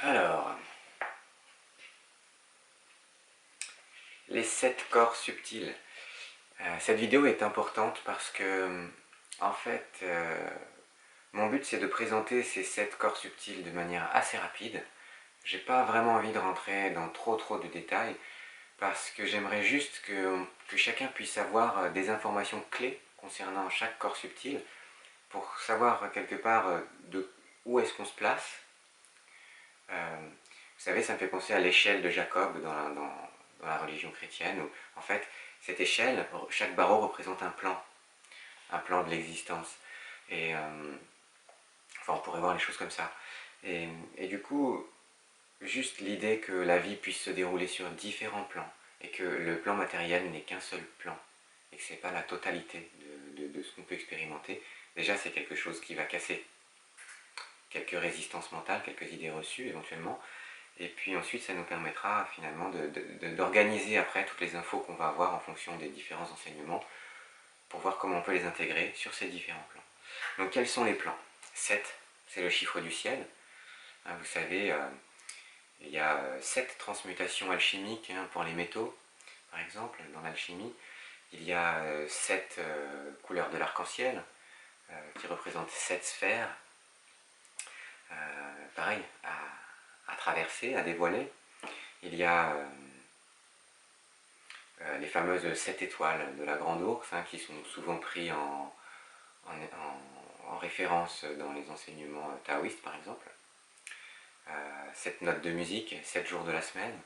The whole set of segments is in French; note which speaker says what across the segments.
Speaker 1: Alors, les 7 corps subtils. Cette vidéo est importante parce que, en fait, mon but c'est de présenter ces 7 corps subtils de manière assez rapide. J'ai pas vraiment envie de rentrer dans trop de détails parce que j'aimerais juste que chacun puisse avoir des informations clés concernant chaque corps subtil pour savoir quelque part de où est-ce qu'on se place. Vous savez, ça me fait penser à l'échelle de Jacob dans la religion chrétienne, où en fait, cette échelle, chaque barreau représente un plan de l'existence. Et enfin, on pourrait voir les choses comme ça. Et du coup, juste l'idée que la vie puisse se dérouler sur différents plans, et que le plan matériel n'est qu'un seul plan, et que ce n'est pas la totalité de ce qu'on peut expérimenter, déjà c'est quelque chose qui va casser quelques résistances mentales, quelques idées reçues éventuellement, et puis ensuite, ça nous permettra finalement d'organiser après toutes les infos qu'on va avoir en fonction des différents enseignements pour voir comment on peut les intégrer sur ces différents plans. Donc quels sont les plans? 7, c'est le chiffre du ciel. Vous savez, il y a 7 transmutations alchimiques pour les métaux, par exemple, dans l'alchimie. Il y a 7 couleurs de l'arc-en-ciel qui représentent 7 sphères, pareil, à traverser, à dévoiler. Il y a les fameuses 7 étoiles de la Grande Ourse, qui sont souvent pris en référence dans les enseignements taoïstes par exemple. 7 notes de musique, 7 jours de la semaine,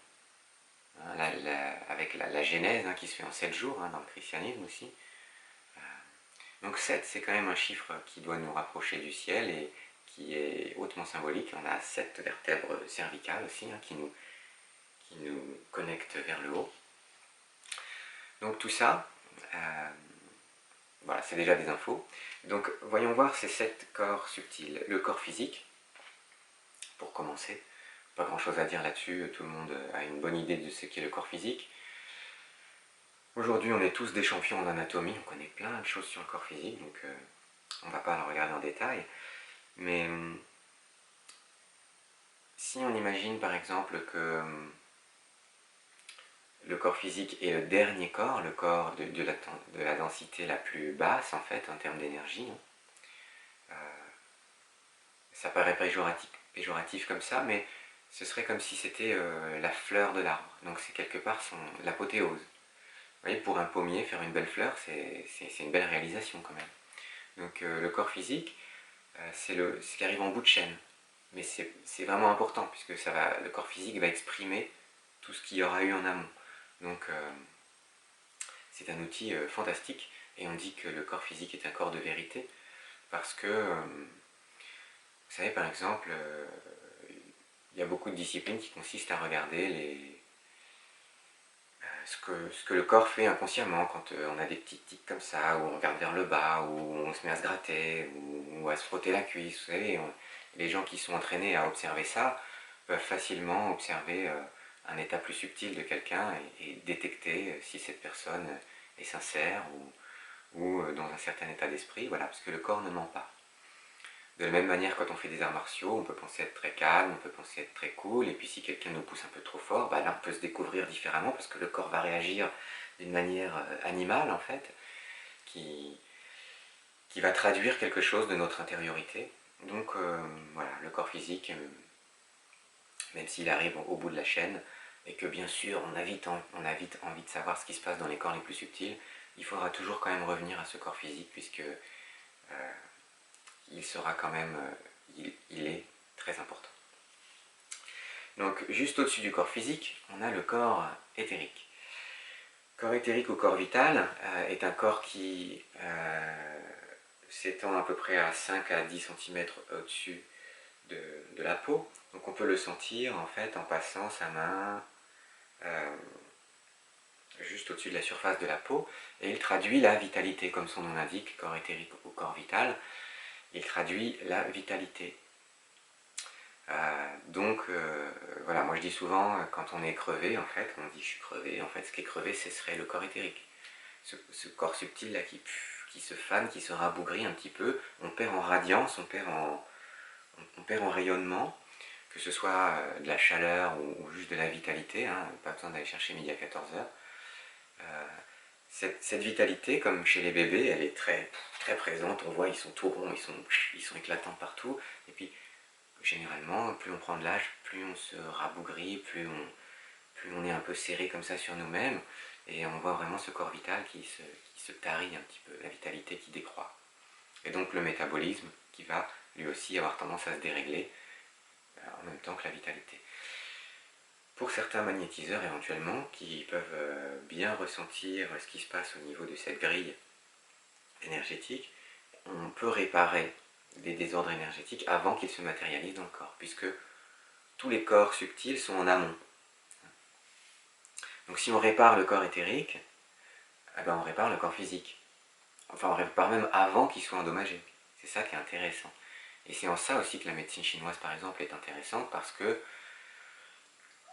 Speaker 1: avec la Genèse qui se fait en 7 jours, dans le christianisme aussi. Donc 7, c'est quand même un chiffre qui doit nous rapprocher du ciel et qui est hautement symbolique. On a 7 vertèbres cervicales aussi qui nous connectent vers le haut. Donc tout ça, voilà, c'est déjà des infos. Donc voyons voir ces 7 corps subtils. Le corps physique, pour commencer. Pas grand chose à dire là-dessus, tout le monde a une bonne idée de ce qu'est le corps physique. Aujourd'hui, on est tous des champions en anatomie, on connaît plein de choses sur le corps physique, donc on ne va pas le regarder en détail. Mais si on imagine par exemple que le corps physique est le dernier corps, le corps de la densité la plus basse en fait en termes d'énergie, ça paraît péjoratif comme ça, mais ce serait comme si c'était la fleur de l'arbre. Donc c'est quelque part l'apothéose. Vous voyez, pour un pommier, faire une belle fleur, c'est une belle réalisation quand même. Donc le corps physique, c'est ce qui arrive en bout de chaîne. Mais c'est vraiment important, puisque le corps physique va exprimer tout ce qu'il y aura eu en amont. Donc c'est un outil fantastique, et on dit que le corps physique est un corps de vérité, parce que, vous savez, par exemple, il y a beaucoup de disciplines qui consistent à regarder ce que le corps fait inconsciemment quand on a des petits tics comme ça, ou on regarde vers le bas, ou on se met à se gratter, ou à se frotter la cuisse. Vous savez, les gens qui sont entraînés à observer ça peuvent facilement observer un état plus subtil de quelqu'un et détecter si cette personne est sincère ou dans un certain état d'esprit, voilà, parce que le corps ne ment pas. De la même manière, quand on fait des arts martiaux, on peut penser être très calme, on peut penser être très cool, et puis si quelqu'un nous pousse un peu trop fort, là on peut se découvrir différemment parce que le corps va réagir d'une manière animale en fait, qui, qui va traduire quelque chose de notre intériorité. Donc voilà, le corps physique, même s'il arrive au bout de la chaîne, et que bien sûr on a vite envie de savoir ce qui se passe dans les corps les plus subtils, il faudra toujours quand même revenir à ce corps physique puisque il sera quand même, il est très important. Donc juste au-dessus du corps physique, on a le corps éthérique. Le corps éthérique ou corps vital est un corps qui s'étend à peu près à 5 à 10 cm au-dessus de la peau. Donc on peut le sentir en fait en passant sa main juste au-dessus de la surface de la peau, et il traduit la vitalité, comme son nom l'indique, corps éthérique ou corps vital, il traduit la vitalité. Donc voilà, moi je dis souvent, quand on est crevé, en fait, on dit je suis crevé, en fait ce qui est crevé, ce serait le corps éthérique. Ce corps subtil là qui se fane, qui se rabougrit un petit peu, on perd en radiance, on perd en rayonnement, que ce soit de la chaleur ou juste de la vitalité, hein, pas besoin d'aller chercher midi à 14 heures. Cette vitalité, comme chez les bébés, elle est très présente. On voit, ils sont tout ronds, ils sont éclatants partout. Et puis, généralement, plus on prend de l'âge, plus on se rabougrit, plus on est un peu serré comme ça sur nous-mêmes. Et on voit vraiment ce corps vital qui se tarit un petit peu, la vitalité qui décroît. Et donc le métabolisme qui va lui aussi avoir tendance à se dérégler en même temps que la vitalité. Pour certains magnétiseurs éventuellement, qui peuvent bien ressentir ce qui se passe au niveau de cette grille énergétique, on peut réparer des désordres énergétiques avant qu'ils se matérialisent dans le corps, puisque tous les corps subtils sont en amont. Donc si on répare le corps éthérique, eh ben on répare le corps physique. Enfin, on répare même avant qu'il soit endommagé. C'est ça qui est intéressant. Et c'est en ça aussi que la médecine chinoise, par exemple, est intéressante, parce que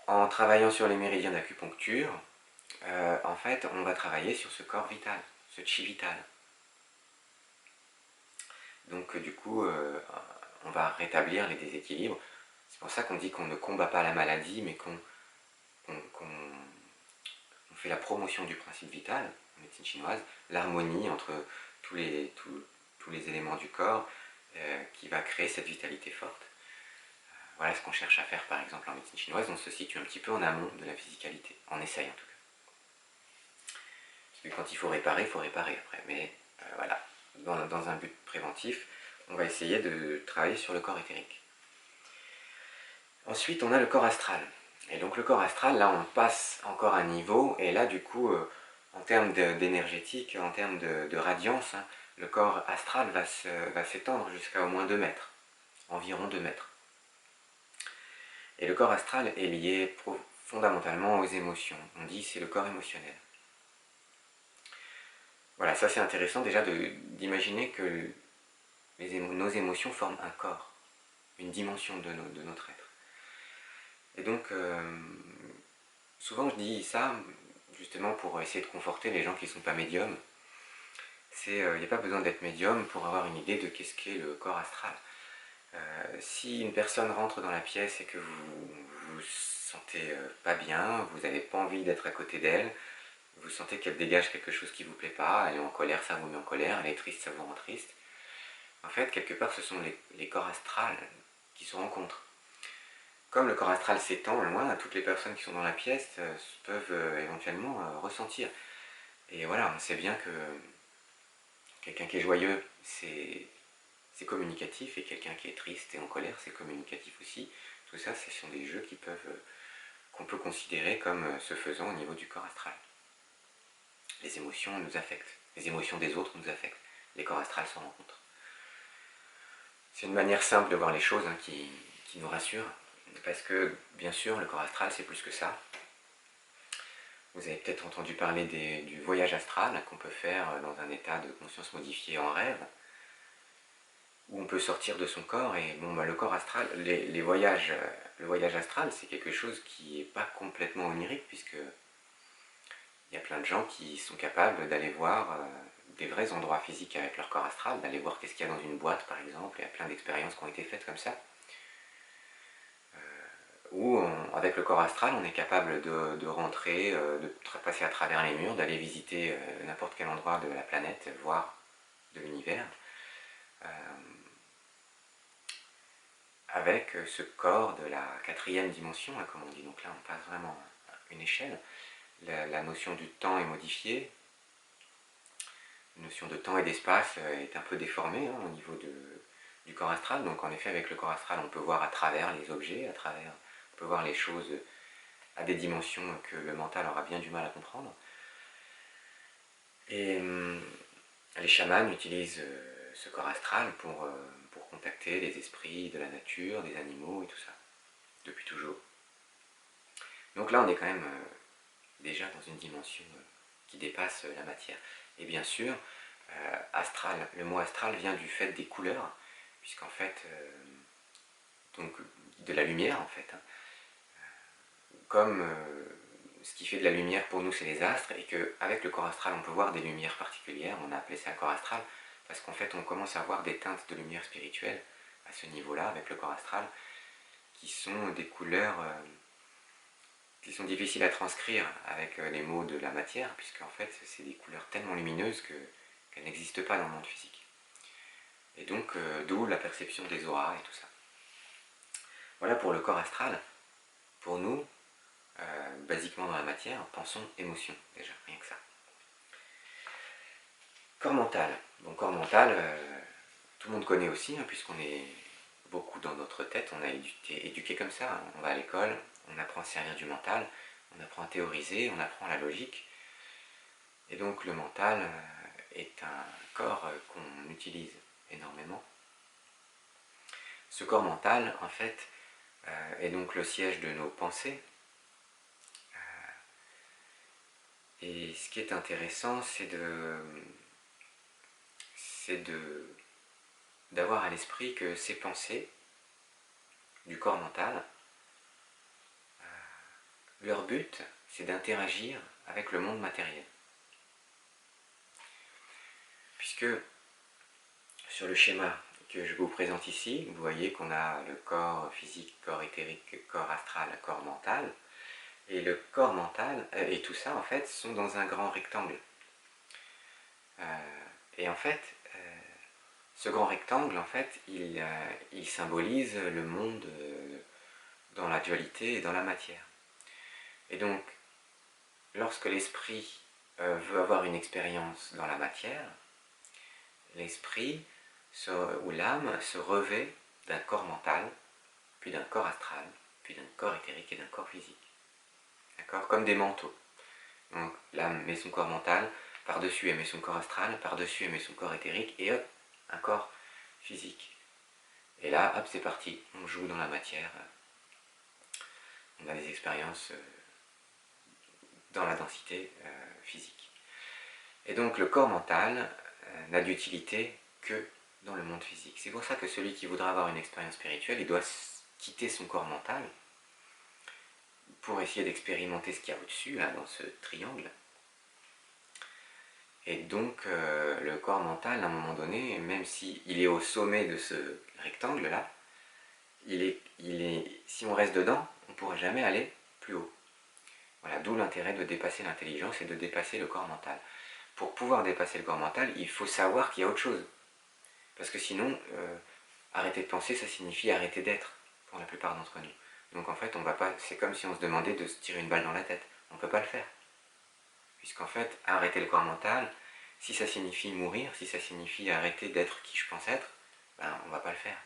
Speaker 1: en travaillant sur les méridiens d'acupuncture, en fait, on va travailler sur ce corps vital, ce chi vital. Donc, du coup, on va rétablir les déséquilibres. C'est pour ça qu'on dit qu'on ne combat pas la maladie, mais qu'on fait la promotion du principe vital, en médecine chinoise, l'harmonie entre tous les éléments du corps qui va créer cette vitalité forte. Voilà ce qu'on cherche à faire par exemple en médecine chinoise. On se situe un petit peu en amont de la physicalité, en essaye en tout cas. Parce que quand il faut réparer après. Mais voilà, dans un but préventif, on va essayer de travailler sur le corps éthérique. Ensuite, on a le corps astral. Et donc le corps astral, là on passe encore un niveau, et là du coup, en termes d'énergétique, en termes de radiance, hein, le corps astral va s'étendre jusqu'à au moins 2 mètres, environ 2 mètres. Et le corps astral est lié fondamentalement aux émotions. On dit c'est le corps émotionnel. Voilà, ça c'est intéressant déjà d'imaginer que nos émotions forment un corps, une dimension de notre être. Et donc, souvent je dis ça justement pour essayer de conforter les gens qui ne sont pas médiums. Il n'y a pas besoin d'être médium pour avoir une idée de qu'est-ce qu'est le corps astral. Si une personne rentre dans la pièce et que vous vous sentez pas bien, vous n'avez pas envie d'être à côté d'elle, vous sentez qu'elle dégage quelque chose qui ne vous plaît pas, elle est en colère, ça vous met en colère, elle est triste, ça vous rend triste. En fait, quelque part, ce sont les corps astrales qui se rencontrent. Comme le corps astral s'étend loin, toutes les personnes qui sont dans la pièce peuvent éventuellement ressentir. Et voilà, on sait bien que quelqu'un qui est joyeux, c'est communicatif, et quelqu'un qui est triste et en colère, c'est communicatif aussi. Tout ça, ce sont des jeux qu'on peut considérer comme se faisant au niveau du corps astral. Les émotions nous affectent, les émotions des autres nous affectent, les corps astrales se rencontrent. C'est une manière simple de voir les choses hein, qui nous rassure, parce que bien sûr, le corps astral, c'est plus que ça. Vous avez peut-être entendu parler du voyage astral qu'on peut faire dans un état de conscience modifié en rêve, où on peut sortir de son corps. Et bon, le corps astral, le voyage astral, c'est quelque chose qui n'est pas complètement onirique, puisque il y a plein de gens qui sont capables d'aller voir des vrais endroits physiques avec leur corps astral, d'aller voir qu'est-ce qu'il y a dans une boîte par exemple. Il y a plein d'expériences qui ont été faites comme ça. Où avec le corps astral, on est capable de rentrer, de passer à travers les murs, d'aller visiter n'importe quel endroit de la planète, voire de l'univers, avec ce corps de la 4e dimension, hein, comme on dit. Donc là, on passe vraiment une échelle. La notion du temps est modifiée. La notion de temps et d'espace est un peu déformée hein, au niveau du corps astral. Donc en effet, avec le corps astral, on peut voir à travers les objets, on peut voir les choses à des dimensions que le mental aura bien du mal à comprendre. Et les chamans utilisent ce corps astral pour contacter les esprits de la nature, des animaux et tout ça, depuis toujours. Donc là, on est quand même déjà dans une dimension qui dépasse la matière. Et bien sûr, astral, le mot astral vient du fait des couleurs, puisqu'en fait, donc de la lumière en fait, hein. Comme ce qui fait de la lumière pour nous c'est les astres, et qu'avec le corps astral on peut voir des lumières particulières, on a appelé ça le corps astral, parce qu'en fait on commence à voir des teintes de lumière spirituelle à ce niveau-là avec le corps astral, qui sont des couleurs qui sont difficiles à transcrire avec les mots de la matière, puisque en fait c'est des couleurs tellement lumineuses qu'elles n'existent pas dans le monde physique. Et donc d'où la perception des auras et tout ça. Voilà pour le corps astral. Pour nous, basiquement dans la matière, pensons émotion déjà, rien que ça. Corps mental. Bon, corps mental, tout le monde connaît aussi, hein, puisqu'on est beaucoup dans notre tête, on a été éduqué comme ça, hein. On va à l'école, on apprend à servir du mental, on apprend à théoriser, on apprend la logique. Et donc le mental est un corps qu'on utilise énormément. Ce corps mental, en fait, est donc le siège de nos pensées. Et ce qui est intéressant, c'est d'avoir à l'esprit que ces pensées du corps mental, leur but, c'est d'interagir avec le monde matériel. Puisque sur le schéma que je vous présente ici, vous voyez qu'on a le corps physique, corps éthérique, corps astral, corps mental, et le corps mental et tout ça en fait sont dans un grand rectangle. Et en fait, ce grand rectangle en fait, il symbolise le monde dans la dualité et dans la matière. Et donc, lorsque l'esprit veut avoir une expérience dans la matière, l'esprit ou l'âme se revêt d'un corps mental, puis d'un corps astral, puis d'un corps éthérique et d'un corps physique. D'accord ? Comme des manteaux. Donc l'âme met son corps mental, par-dessus elle met son corps astral, par-dessus elle met son corps éthérique, et hop, un corps physique. Et là, hop, c'est parti, on joue dans la matière, on a des expériences dans la densité physique. Et donc le corps mental n'a d'utilité que dans le monde physique. C'est pour ça que celui qui voudra avoir une expérience spirituelle, il doit quitter son corps mental pour essayer d'expérimenter ce qu'il y a au-dessus, là, dans ce triangle. Et donc le corps mental, à un moment donné, même s'il est au sommet de ce rectangle-là, si on reste dedans, on ne pourra jamais aller plus haut. Voilà, d'où l'intérêt de dépasser l'intelligence et de dépasser le corps mental. Pour pouvoir dépasser le corps mental, il faut savoir qu'il y a autre chose. Parce que sinon, arrêter de penser, ça signifie arrêter d'être, pour la plupart d'entre nous. Donc en fait, on va pas. C'est comme si on se demandait de se tirer une balle dans la tête. On ne peut pas le faire. Puisqu'en fait, arrêter le corps mental, si ça signifie mourir, si ça signifie arrêter d'être qui je pense être, ben on ne va pas le faire.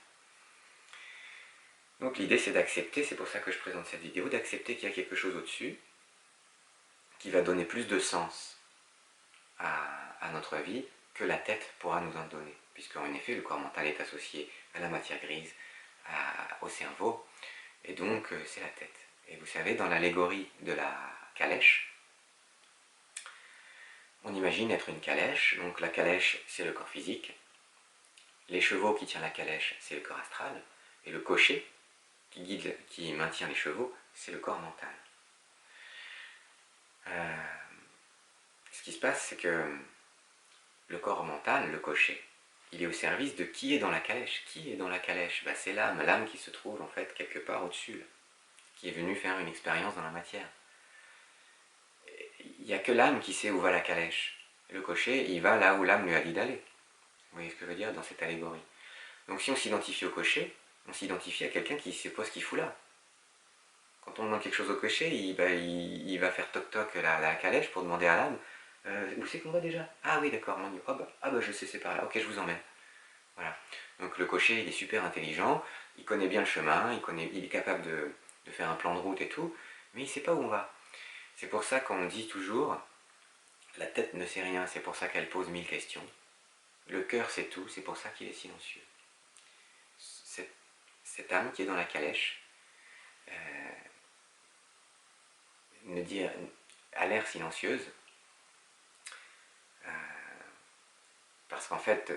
Speaker 1: Donc l'idée c'est d'accepter, c'est pour ça que je présente cette vidéo, d'accepter qu'il y a quelque chose au-dessus, qui va donner plus de sens à notre vie que la tête pourra nous en donner. Puisqu'en effet, le corps mental est associé à la matière grise, au cerveau, et donc c'est la tête. Et vous savez, dans l'allégorie de la calèche, on imagine être une calèche, donc la calèche c'est le corps physique, les chevaux qui tiennent la calèche c'est le corps astral, et le cocher qui maintient les chevaux c'est le corps mental. Ce qui se passe c'est que le corps mental, le cocher, il est au service de qui est dans la calèche. Qui est dans la calèche? Ben, c'est l'âme qui se trouve en fait quelque part au-dessus, qui est venue faire une expérience dans la matière. Il n'y a que l'âme qui sait où va la calèche. Le cocher, il va là où l'âme lui a dit d'aller. Vous voyez ce que je veux dire dans cette allégorie? Donc si on s'identifie au cocher, on s'identifie à quelqu'un qui ne sait pas ce qu'il fout là. Quand on demande quelque chose au cocher, il va faire toc-toc la calèche pour demander à l'âme où c'est qu'on va déjà? Ah oui, d'accord, mon Dieu. Ah bah je sais, c'est par là. Ok, je vous emmène. Voilà. Donc le cocher, il est super intelligent, il connaît bien le chemin, il est capable de faire un plan de route et tout, mais il ne sait pas où on va. C'est pour ça qu'on dit toujours, la tête ne sait rien, c'est pour ça qu'elle pose 1000 questions. Le cœur sait tout, c'est pour ça qu'il est silencieux. Cette âme qui est dans la calèche a l'air silencieuse, parce qu'en fait,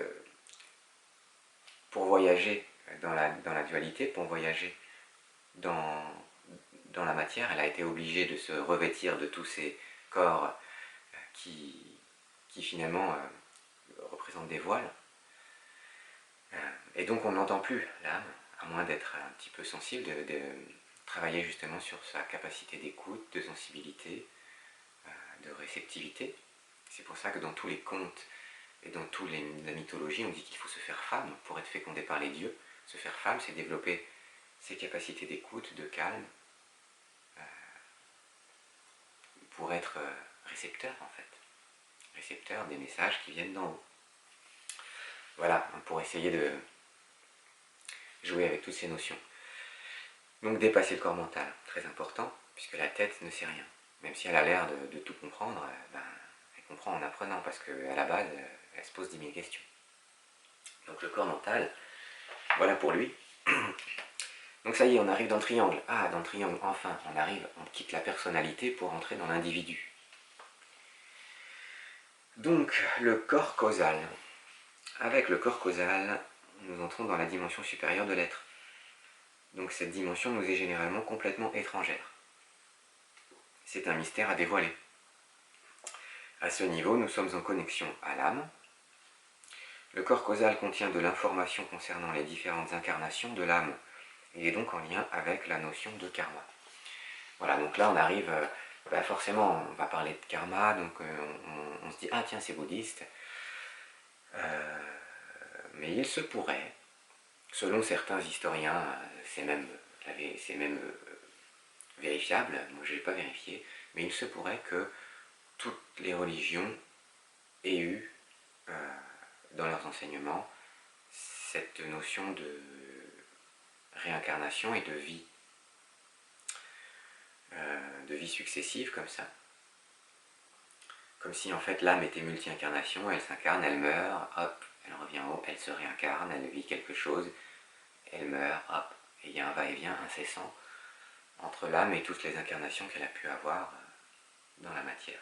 Speaker 1: pour voyager dans la dualité, pour voyager dans la matière, elle a été obligée de se revêtir de tous ces corps qui finalement représentent des voiles. Et donc on n'entend plus l'âme, à moins d'être un petit peu sensible, de travailler justement sur sa capacité d'écoute, de sensibilité, de réceptivité. C'est pour ça que dans tous les contes et dans toute la mythologie, on dit qu'il faut se faire femme pour être fécondé par les dieux. Se faire femme, c'est développer ses capacités d'écoute, de calme, pour être récepteur en fait. Récepteur des messages qui viennent d'en haut. Voilà, pour essayer de jouer avec toutes ces notions. Donc dépasser le corps mental, très important, puisque la tête ne sait rien. Même si elle a l'air de tout comprendre, elle comprend en apprenant, parce qu'à la base, elle se pose 10 000 questions. Donc le corps mental, voilà pour lui. Donc ça y est, on arrive dans le triangle. Ah, dans le triangle, enfin, on quitte la personnalité pour entrer dans l'individu. Donc, le corps causal. Avec le corps causal, nous entrons dans la dimension supérieure de l'être. Donc cette dimension nous est généralement complètement étrangère. C'est un mystère à dévoiler. À ce niveau, nous sommes en connexion à l'âme. Le corps causal contient de l'information concernant les différentes incarnations de l'âme. Il est donc en lien avec la notion de karma. Voilà, donc là on arrive, forcément on va parler de karma, donc on se dit, ah tiens c'est bouddhiste, mais il se pourrait, selon certains historiens, c'est même vérifiable, moi je ne l'ai pas vérifié, mais il se pourrait que toutes les religions aient eu dans leurs enseignements cette notion de réincarnation et de vie successive comme ça. Comme si en fait l'âme était multi-incarnation, elle s'incarne, elle meurt, hop, elle revient en haut, elle se réincarne, elle vit quelque chose, elle meurt, hop, et il y a un va-et-vient incessant entre l'âme et toutes les incarnations qu'elle a pu avoir dans la matière.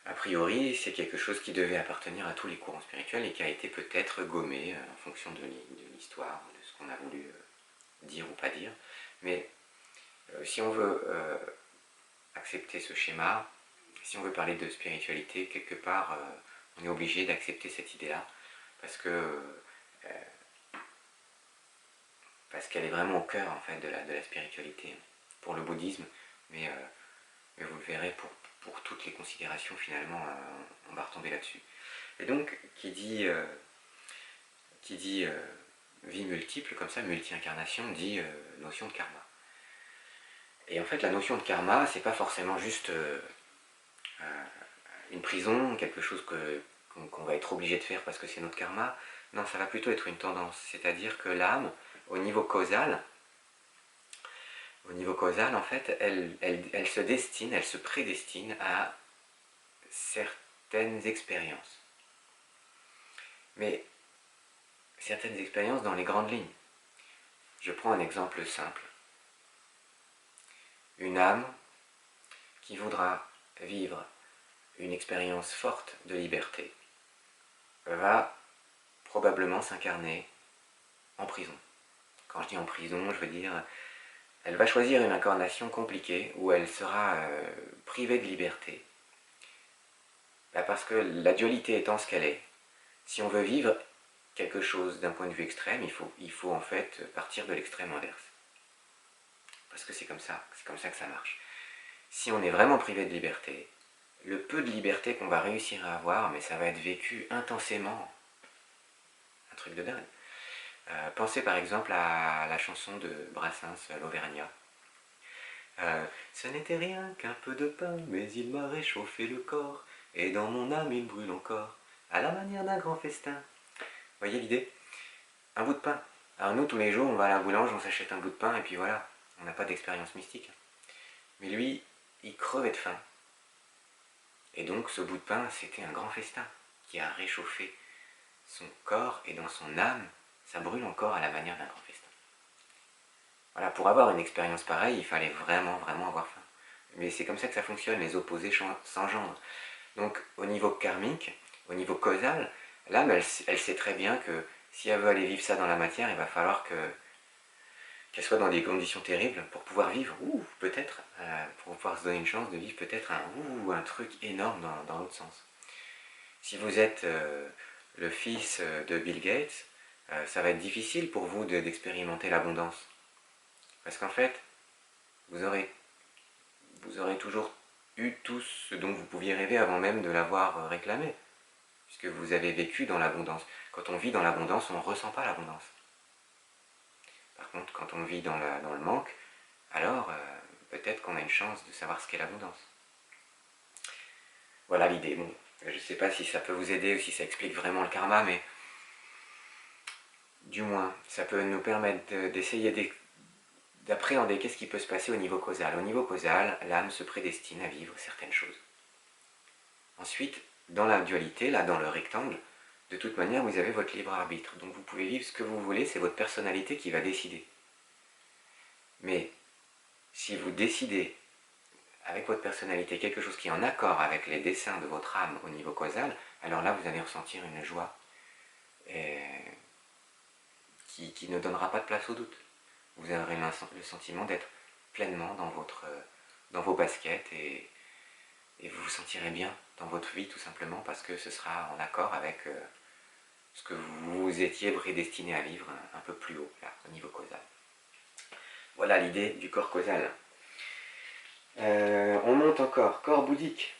Speaker 1: A priori, c'est quelque chose qui devait appartenir à tous les courants spirituels et qui a été peut-être gommé en fonction de l'histoire, de ce qu'on a voulu dire ou pas dire. Mais si on veut accepter ce schéma, si on veut parler de spiritualité, quelque part, on est obligé d'accepter cette idée-là, parce qu'elle est vraiment au cœur en fait de la spiritualité pour le bouddhisme, mais vous le verrez pour toutes les considérations finalement, on va retomber là-dessus. Et donc, qui dit vie multiple comme ça, multi-incarnation, dit notion de karma. Et en fait, la notion de karma, c'est pas forcément juste une prison, quelque chose qu'on va être obligé de faire parce que c'est notre karma. Non, ça va plutôt être une tendance. C'est-à-dire que l'âme, au niveau causal, en fait, elle se destine, elle se prédestine à certaines expériences. Mais certaines expériences dans les grandes lignes. Je prends un exemple simple. Une âme qui voudra vivre une expérience forte de liberté va probablement s'incarner en prison. Quand je dis en prison, je veux dire, elle va choisir une incarnation compliquée où elle sera privée de liberté. Parce que la dualité étant ce qu'elle est, si on veut vivre quelque chose d'un point de vue extrême, il faut en fait partir de l'extrême inverse. Parce que c'est comme ça que ça marche. Si on est vraiment privé de liberté, le peu de liberté qu'on va réussir à avoir, mais ça va être vécu intensément. Un truc de dingue. Pensez par exemple à la chanson de Brassens, l'Auvergnat. Ce n'était rien qu'un peu de pain, mais il m'a réchauffé le corps, et dans mon âme il brûle encore, à la manière d'un grand festin. Voyez l'idée? Un bout de pain. Alors nous, tous les jours, on va à la boulange, on s'achète un bout de pain, et puis voilà, on n'a pas d'expérience mystique. Mais lui, il crevait de faim. Et donc ce bout de pain, c'était un grand festin, qui a réchauffé son corps, et dans son âme, ça brûle encore à la manière d'un grand festin. Voilà, pour avoir une expérience pareille, il fallait vraiment, vraiment avoir faim. Mais c'est comme ça que ça fonctionne, les opposés s'engendrent. Donc au niveau karmique, au niveau causal, l'âme, elle sait très bien que si elle veut aller vivre ça dans la matière, il va falloir qu'elle soit dans des conditions terribles pour pouvoir vivre, ou peut-être, pour pouvoir se donner une chance de vivre peut-être un truc énorme dans l'autre sens. Si vous êtes le fils de Bill Gates, ça va être difficile pour vous d'expérimenter l'abondance. Parce qu'en fait, vous aurez toujours eu tout ce dont vous pouviez rêver avant même de l'avoir réclamé, puisque vous avez vécu dans l'abondance. Quand on vit dans l'abondance, on ne ressent pas l'abondance. Par contre, quand on vit dans le manque, alors peut-être qu'on a une chance de savoir ce qu'est l'abondance. Voilà l'idée. Bon, je ne sais pas si ça peut vous aider ou si ça explique vraiment le karma, mais du moins, ça peut nous permettre d'essayer d'appréhender qu'est-ce qui peut se passer au niveau causal. Au niveau causal, l'âme se prédestine à vivre certaines choses. Ensuite, dans la dualité, là, dans le rectangle, de toute manière, vous avez votre libre arbitre. Donc vous pouvez vivre ce que vous voulez, c'est votre personnalité qui va décider. Mais si vous décidez avec votre personnalité quelque chose qui est en accord avec les desseins de votre âme au niveau causal, alors là, vous allez ressentir une joie qui ne donnera pas de place au doute. Vous aurez le sentiment d'être pleinement dans vos baskets et vous vous sentirez bien dans votre vie tout simplement parce que ce sera en accord avec ce que vous étiez prédestiné à vivre un peu plus haut, là, au niveau causal. Voilà l'idée du corps causal. On monte encore, corps bouddhique.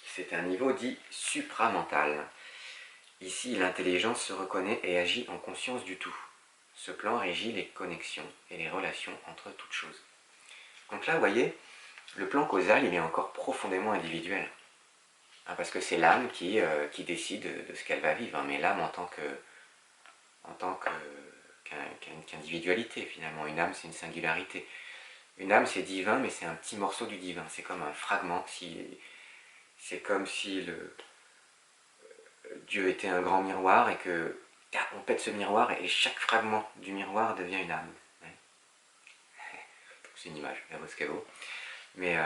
Speaker 1: C'est un niveau dit supramental. Ici, l'intelligence se reconnaît et agit en conscience du tout. Ce plan régit les connexions et les relations entre toutes choses. Donc là, vous voyez, le plan causal, il est encore profondément individuel. Hein, parce que c'est l'âme qui décide de ce qu'elle va vivre. Hein, mais l'âme en tant qu'individualité, finalement. Une âme, c'est une singularité. Une âme, c'est divin, mais c'est un petit morceau du divin. C'est comme un fragment. C'est comme si Dieu était un grand miroir et que on pète ce miroir et chaque fragment du miroir devient une âme. C'est une image, elle vaut ce qu'elle vaut. Mais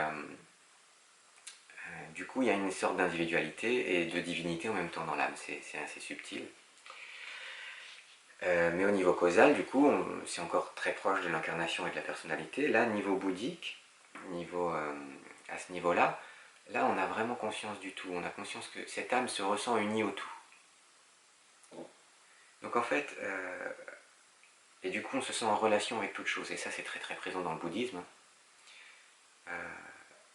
Speaker 1: du coup, il y a une sorte d'individualité et de divinité en même temps dans l'âme. C'est assez subtil. Mais au niveau causal, du coup, c'est encore très proche de l'incarnation et de la personnalité. Là, niveau bouddhique, à ce niveau-là, là, on a vraiment conscience du tout. On a conscience que cette âme se ressent unie au tout. Donc en fait, et du coup, on se sent en relation avec toute chose. Et ça, c'est très très présent dans le bouddhisme.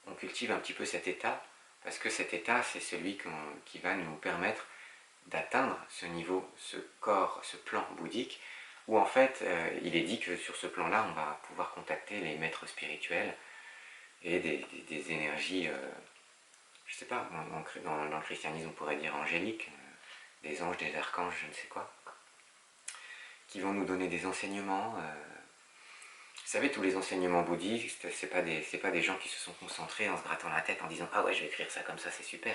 Speaker 1: On cultive un petit peu cet état, parce que cet état, c'est celui qui va nous permettre d'atteindre ce niveau, ce corps, ce plan bouddhique, où en fait, il est dit que sur ce plan-là, on va pouvoir contacter les maîtres spirituels et des énergies, je sais pas, dans le christianisme, on pourrait dire angéliques, des anges, des archanges, je ne sais quoi, qui vont nous donner des enseignements. Vous savez, tous les enseignements bouddhistes, c'est pas des gens qui se sont concentrés en se grattant la tête en disant « Ah ouais, je vais écrire ça comme ça, c'est super ».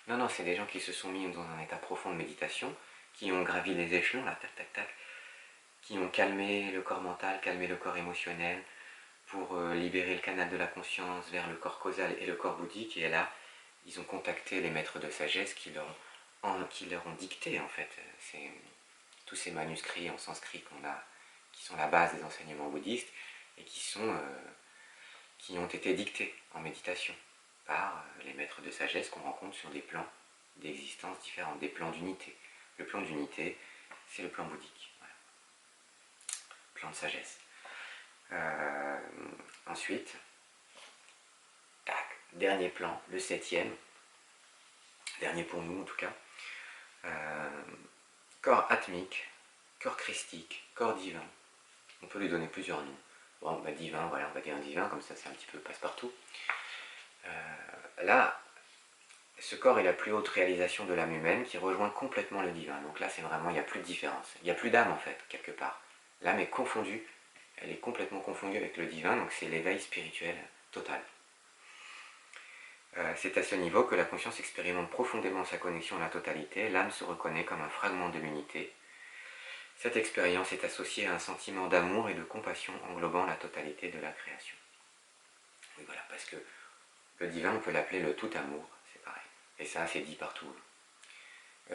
Speaker 1: Non, non, c'est des gens qui se sont mis dans un état profond de méditation, qui ont gravi les échelons, là, tac, tac, tac, qui ont calmé le corps mental, calmé le corps émotionnel, pour libérer le canal de la conscience vers le corps causal et le corps bouddhique. Et là, ils ont contacté les maîtres de sagesse qui leur ont dicté, en fait, tous ces manuscrits en sanskrit qu'on a, qui sont la base des enseignements bouddhistes, et qui ont été dictés en méditation par les maîtres de sagesse qu'on rencontre sur des plans d'existence différents, des plans d'unité. Le plan d'unité, c'est le plan bouddhique. Voilà. Plan de sagesse. Ensuite, tac, dernier plan, le 7e, dernier pour nous en tout cas, corps atmique, corps christique, corps divin. On peut lui donner plusieurs noms. Bon, bah, divin, voilà, on va dire un divin, comme ça c'est un petit peu passe-partout. Là, ce corps est la plus haute réalisation de l'âme humaine qui rejoint complètement le divin. Donc là, c'est vraiment, il n'y a plus de différence. Il n'y a plus d'âme en fait, quelque part. L'âme est confondue, elle est complètement confondue avec le divin, donc c'est l'éveil spirituel total. C'est à ce niveau que la conscience expérimente profondément sa connexion à la totalité, l'âme se reconnaît comme un fragment de l'unité. Cette expérience est associée à un sentiment d'amour et de compassion englobant la totalité de la création. Oui, voilà, parce que le divin, on peut l'appeler le tout amour, c'est pareil. Et ça, c'est dit partout.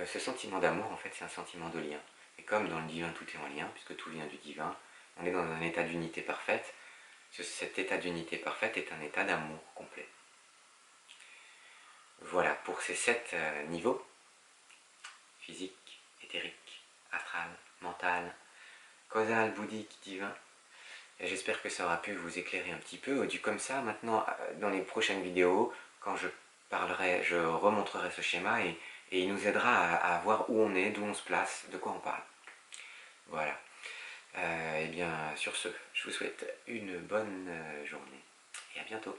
Speaker 1: Ce sentiment d'amour, en fait, c'est un sentiment de lien. Et comme dans le divin, tout est en lien, puisque tout vient du divin, on est dans un état d'unité parfaite. Cet état d'unité parfaite est un état d'amour complet. Voilà, pour ces 7 niveaux, physique, éthérique, astral, mental, causal, bouddhique, divin. J'espère que ça aura pu vous éclairer un petit peu. Du comme ça, maintenant, dans les prochaines vidéos, quand je parlerai, je remontrerai ce schéma et il nous aidera à voir où on est, d'où on se place, de quoi on parle. Voilà. Et bien, sur ce, je vous souhaite une bonne journée et à bientôt.